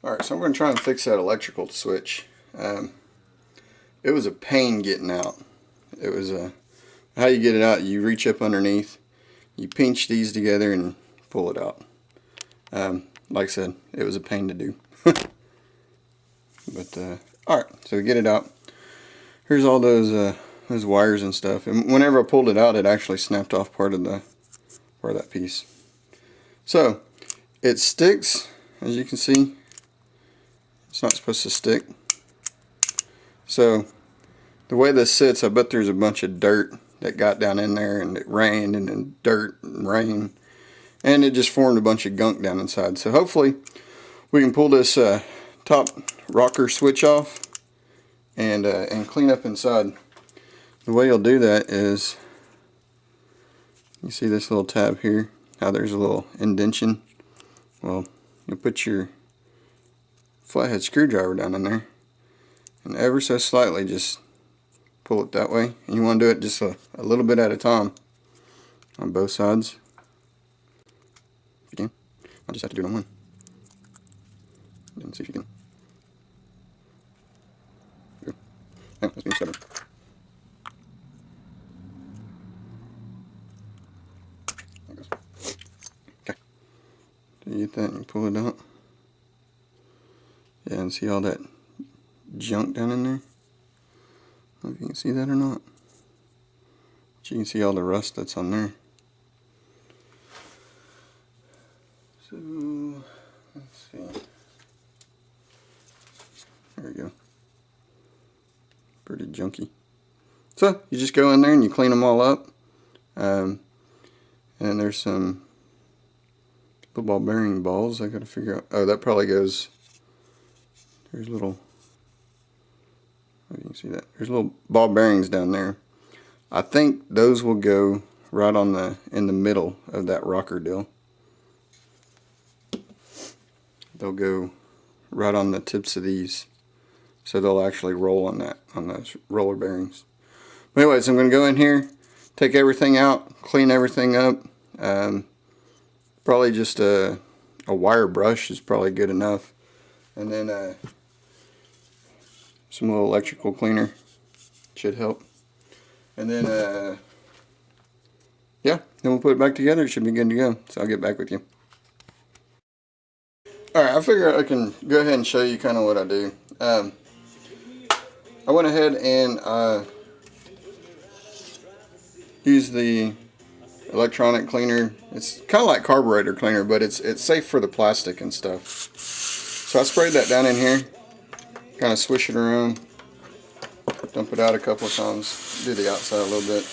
Alright, so I'm going to try and fix that electrical switch. It was a pain getting out. It was how you get it out, you reach up underneath, you pinch these together and pull it out. Like I said, it was a pain to do. But alright, so we get it out. Here's all those wires and stuff. And whenever I pulled it out, it actually snapped off part of that piece. So it sticks, as you can see. It's not supposed to stick. So the way this sits, I bet there's a bunch of dirt that got down in there, and it rained, and then dirt and rain, and it just formed a bunch of gunk down inside. So hopefully we can pull this top rocker switch off and clean up inside. The way you'll do that is, you see this little tab here, how there's a little indentation? Well, you'll put your flathead screwdriver down in there, and ever so slightly just pull it that way. And you want to do it just a little bit at a time on both sides. If you can. I'll just have to do it on one. And see if you can. Good. Yeah, that's being stubborn. There it goes. Okay. So you get that and you pull it out. Yeah, and see all that junk down in there? I don't know if you can see that or not. But you can see all the rust that's on there. So, let's see. There we go. Pretty junky. So, you just go in there and you clean them all up. And there's some football bearing balls I gotta figure out. Oh, that probably goes... There's little, you can see that. There's little ball bearings down there. I think those will go right on in the middle of that rocker deal. They'll go right on the tips of these, so they'll actually roll on those roller bearings. But anyways, I'm going to go in here, take everything out, clean everything up. Probably just a wire brush is probably good enough, and then some little electrical cleaner should help. And then, yeah, then we'll put it back together. It should be good to go. So I'll get back with you. Alright, I figure I can go ahead and show you kind of what I do. I went ahead and used the electronic cleaner. It's kind of like carburetor cleaner, but it's safe for the plastic and stuff. So I sprayed that down in here. Kind of swish it around, dump it out a couple of times, do the outside a little bit.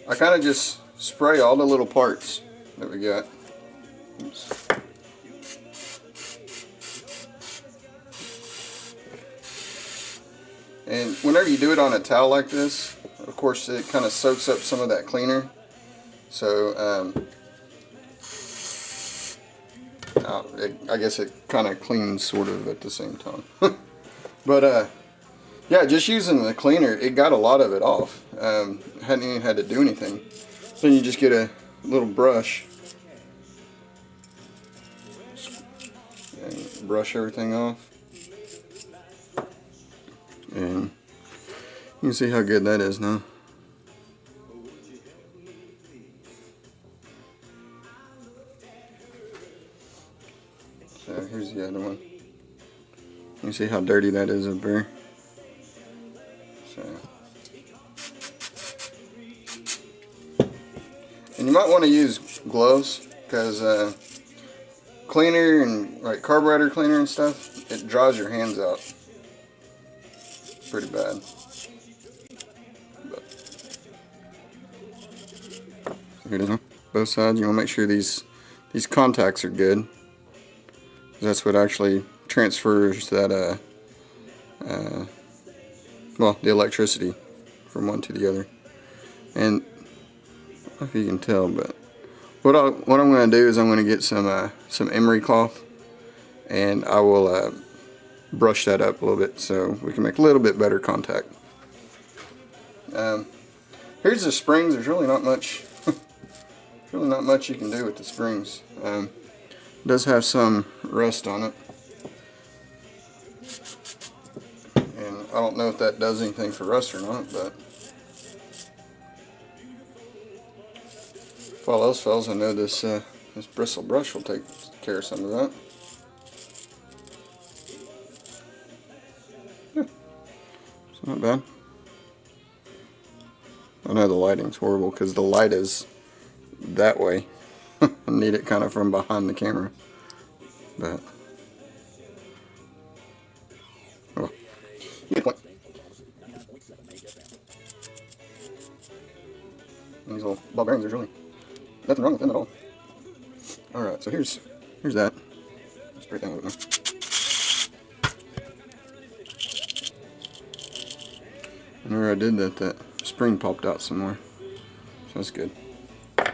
I kind of just spray all the little parts that we got. Oops. And whenever you do it on a towel like this, of course it kind of soaks up some of that cleaner. So I guess it kind of cleans sort of at the same time. But yeah, just using the cleaner, it got a lot of it off. Hadn't even had to do anything. Then you just get a little brush and brush everything off. And you can see how good that is now. So here's the other one. You can see how dirty that is up there. So, and you might want to use gloves, because cleaner and like carburetor cleaner and stuff, it dries your hands out pretty bad. But here it is, both sides. You want to make sure these contacts are good. That's what actually transfers that well, the electricity from one to the other. And I don't know if you can tell, but what I'm going to do is I'm going to get some emery cloth, and I will brush that up a little bit so we can make a little bit better contact. Here's the springs. There's really not much you can do with the springs. It does have some rust on it. And I don't know if that does anything for rust or not, but if all else fails, I know this this bristle brush will take care of some of that. Yeah, it's not bad. I know the lighting's horrible because the light is that way. I need it kind of from behind the camera, but oh, you get the point. And these little ball bearings, there's really nothing wrong with them at all. All right, so here's that. Let's break that a little bit more. Whenever I did that, that spring popped out some more, so that's good. Let's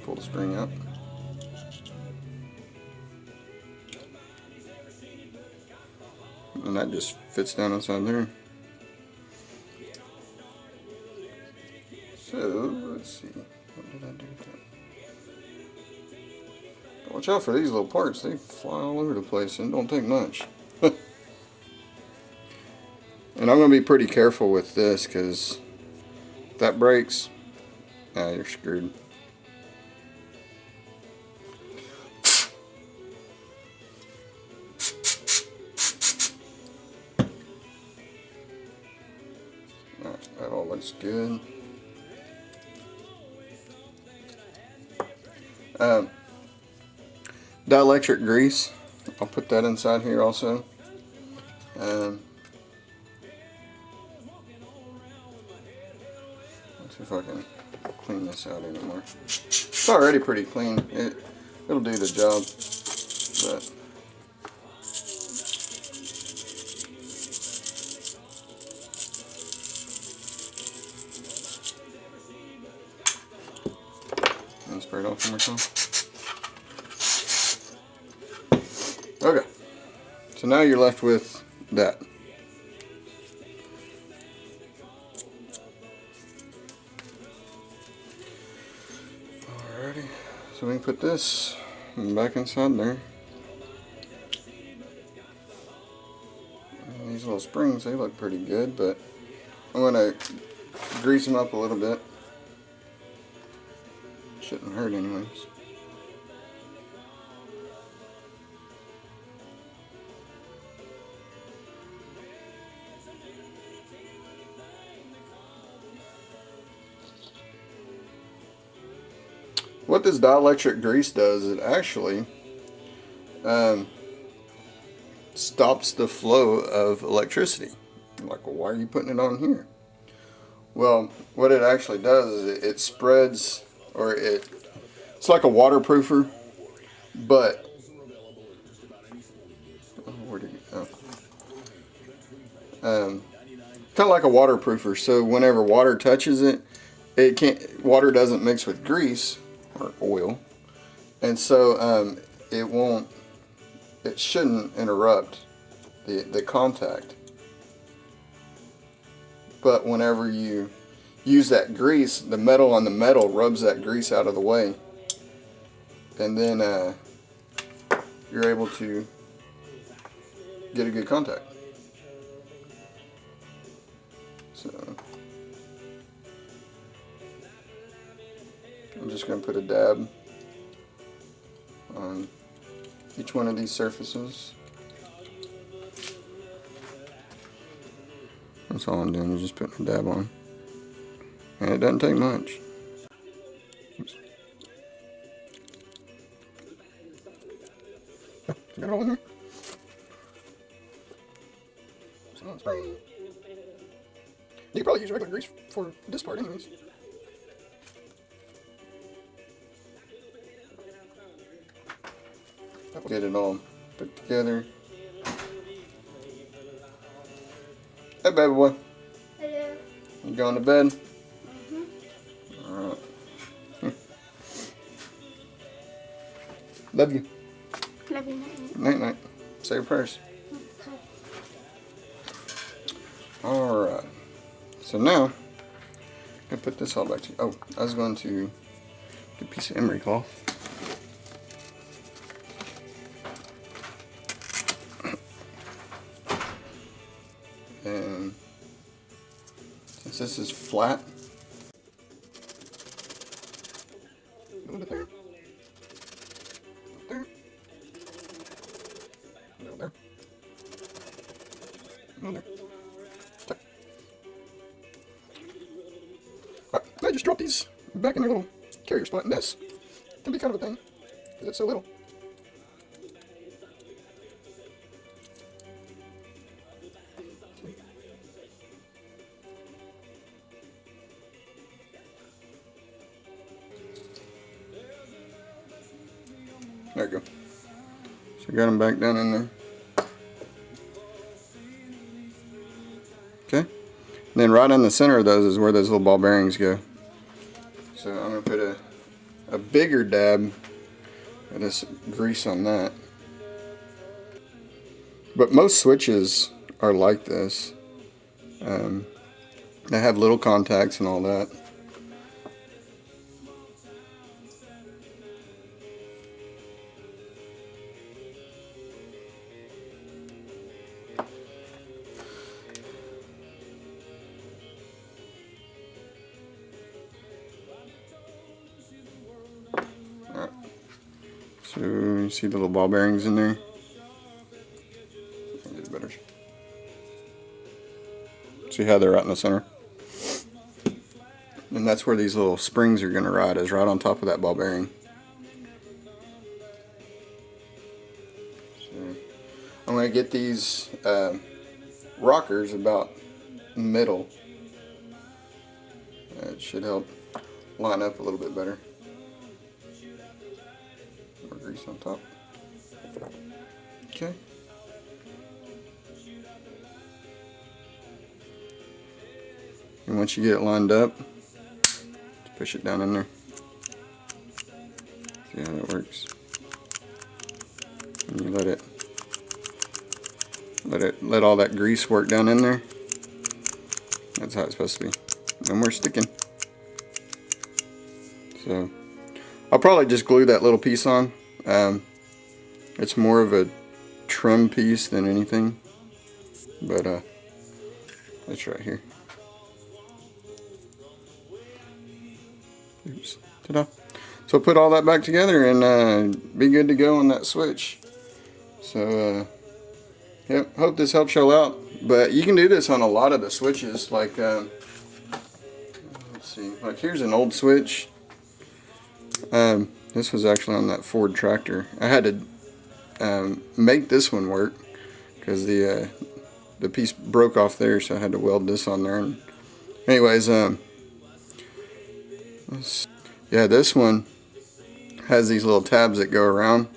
pull the spring out. And that just fits down inside there. So, let's see. What did I do with that? Watch out for these little parts. They fly all over the place and don't take much. And I'm going to be pretty careful with this because if that breaks, you're screwed. Alright, that all looks good. Dielectric grease, I'll put that inside here also. Let's see if I can clean this out anymore. It's already pretty clean. It'll do the job, but and spray it off one more time. Okay, so now you're left with that. Alrighty, so we can put this back inside there. And these little springs, they look pretty good, but I'm going to grease them up a little bit. Shouldn't hurt anyways. What this dielectric grease does, it actually stops the flow of electricity. Like, well, why are you putting it on here? Well, what it actually does is it spreads, or it's like a waterproofer, but where did it go? Kind of like a waterproofer. So whenever water touches it, water doesn't mix with grease or oil, and so it shouldn't interrupt the contact. But whenever you use that grease, the metal on the metal rubs that grease out of the way, and then you're able to get a good contact. So I'm just going to put a dab on each one of these surfaces. That's all I'm doing, is just putting a dab on. And it doesn't take much. Oops. Oh, got it all in there? So it's probably, you could probably use regular grease for this part anyways. Get it all put together. Hey, baby boy. Hello. You going to bed? Mm-hmm. Alright. Love you. Love you, night. Night night. Say your prayers. Okay. Alright. So now, I put this all back to you. Oh, I was going to get a piece of emery cloth. this is flat. A little bit there. There. A little there. A little there. Okay. Right, I just dropped these back in their little carrier spot, and this can be kind of a thing because it's so little. There we go. So got them back down in there. Okay. And then right in the center of those is where those little ball bearings go. So I'm going to put a bigger dab of this grease on that. But most switches are like this. They have little contacts and all that. So you see the little ball bearings in there? Better. See how they're right in the center? And that's where these little springs are going to ride, is right on top of that ball bearing. So I'm going to get these rockers about middle. It should help line up a little bit better. More grease on top. Okay. And once you get it lined up, just push it down in there. See how that works. And you let all that grease work down in there. That's how it's supposed to be. No more sticking. So I'll probably just glue that little piece on. It's more of a trim piece than anything, but it's right here. Oops. Ta-da. So put all that back together and be good to go on that switch. So yep, hope this helps y'all out. But you can do this on a lot of the switches. Like let's see, like here's an old switch. This was actually on that Ford tractor. I had to make this one work because the piece broke off there, so I had to weld this on there. And anyways, yeah, this one has these little tabs that go around,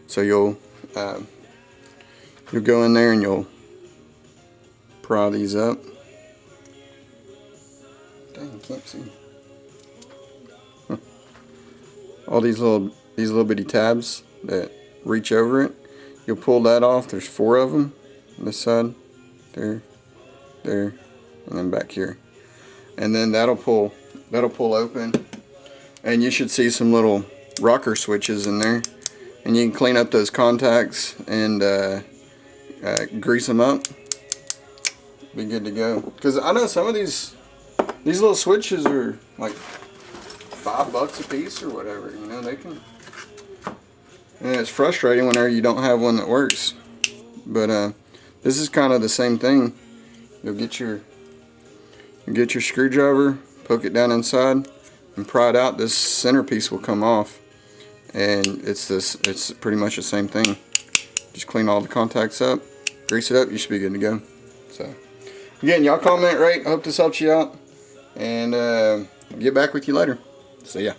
so you'll go in there and you'll pry these up. Dang, you can't see. Huh. All these little bitty tabs that reach over it. You'll pull that off. There's 4 of them. This side, there, and then back here. And then that'll pull open, and you should see some little rocker switches in there. And you can clean up those contacts and grease them up. Be good to go. Because I know some of these little switches are like $5 a piece or whatever. You know, they can. And it's frustrating whenever you don't have one that works. But this is kind of the same thing. You'll get your screwdriver, poke it down inside, and pry it out. This centerpiece will come off, and it's pretty much the same thing. Just clean all the contacts up, grease it up, you should be good to go. So again, y'all comment, rate. I hope this helps you out, and I'll get back with you later. See ya.